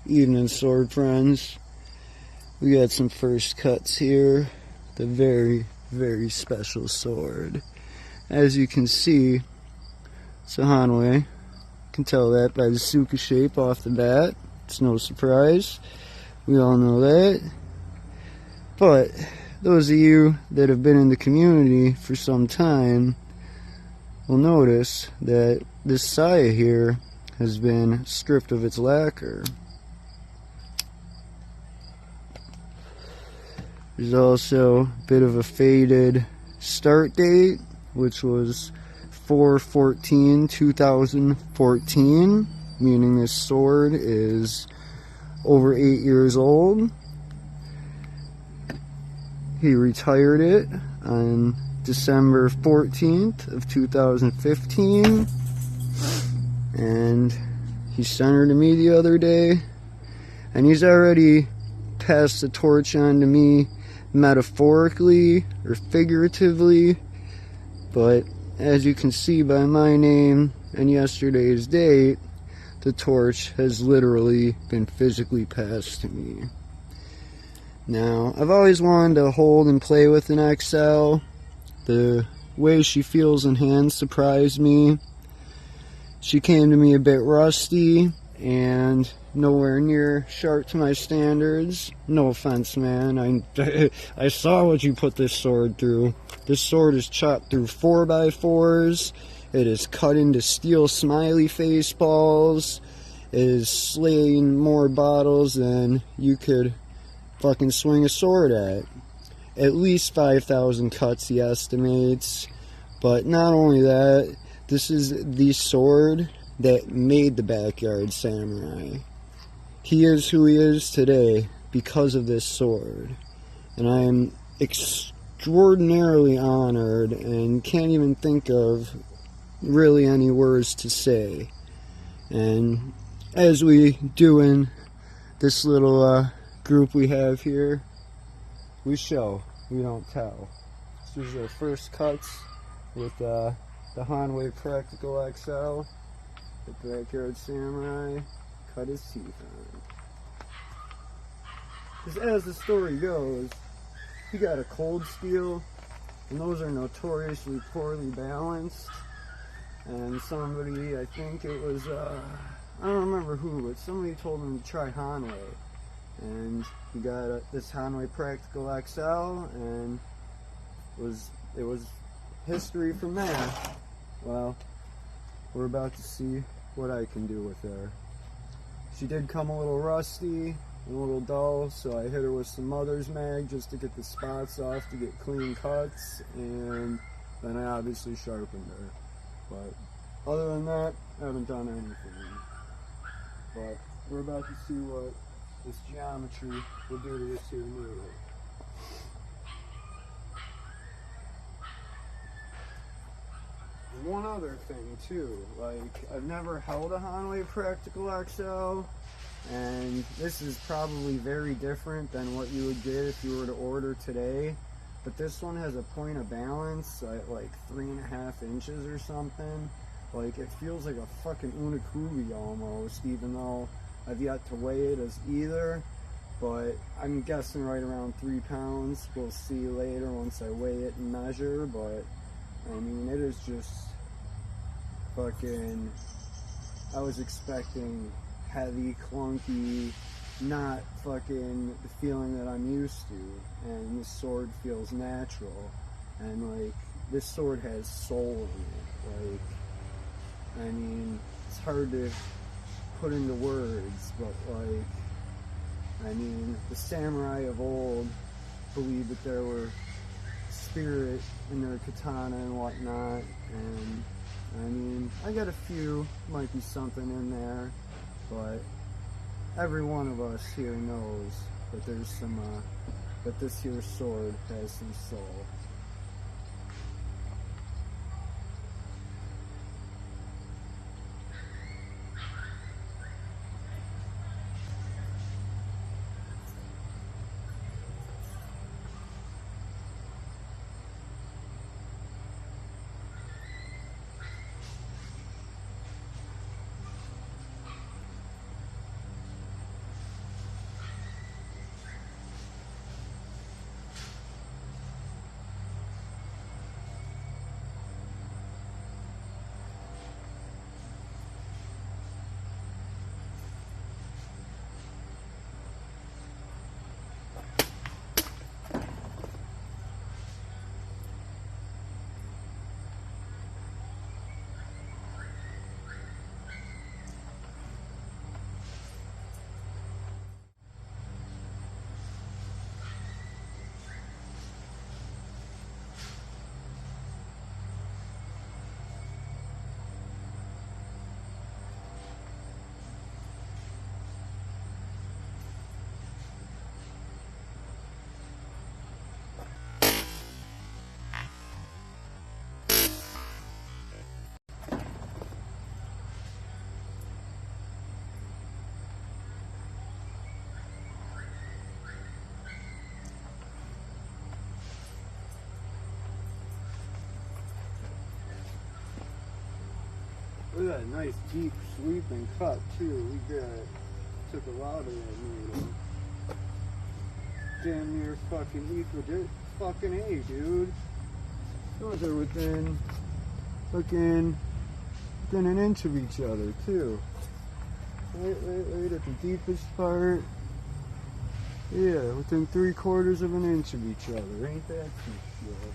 Evening, sword friends. We got some first cuts here. The very, very special sword. As you can see, it's a Hanwei. You can tell that by the Suka shape off the bat. It's no surprise. We all know that. But those of you that have been in the community for some time will notice that this saya here has been stripped of its lacquer. There's also a bit of a faded start date, which was 4/14/2014, meaning this sword is over 8 years old. He retired it on December 14th of 2015, and he sent her to me the other day, and he's already passed the torch on to me metaphorically or figuratively, but as you can see by my name and yesterday's date, the torch has literally been physically passed to me. Now, I've always wanted to hold and play with an XL. The way she feels in hand surprised me. She came to me a bit rusty and nowhere near sharp to my standards. No offense, man. I saw what you put this sword through. This sword is chopped through 4x4s. It is cut into steel smiley face balls. It is slaying more bottles than you could fucking swing a sword at least 5,000 cuts, he estimates. But not only that, this is the sword that made the backyard samurai. He is who he is today because of this sword, and I am extraordinarily honored and can't even think of really any words to say. And as we do in this little group we have here, we show, we don't tell. This is our first cuts with the Hanwei Practical XL. The backyard samurai cut his teeth on. Because as the story goes, he got a cold steel, and those are notoriously poorly balanced. And somebody, I think it was, I don't remember who, but somebody told him to try Hanwei. And he got this Hanwei Practical XL, and it was history from there. Well, we're about to see what I can do with her. She did come a little rusty, a little dull, so I hit her with some Mother's Mag just to get the spots off, to get clean cuts, and then I obviously sharpened her. But other than that, I haven't done anything. But we're about to see what this geometry will do to this here noodle. One other thing too, like, I've never held a Hanwei Practical XL, and this is probably very different than what you would get if you were to order today, but this one has a point of balance at like 3.5 inches or something. Like, it feels like a fucking unikuri almost, even though I've yet to weigh it as either, but I'm guessing right around 3 pounds. We'll see later once I weigh it and measure, but I mean, it is just fucking, I was expecting heavy, clunky, not fucking the feeling that I'm used to, and this sword feels natural, and like, this sword has soul in it. Like, I mean, it's hard to put into words, but like, I mean, the samurai of old believed that there were spirit in their katana and whatnot, and I mean, I got a few, might be something in there, but every one of us here knows that there's some, that this here sword has some soul. Look at that nice deep sweeping cut too. We took a lot of that needle. Damn near fucking equal. Fucking A, dude. Those are within an inch of each other too. Right at the deepest part. Yeah, within 3/4 of an inch of each other. Ain't that some shit?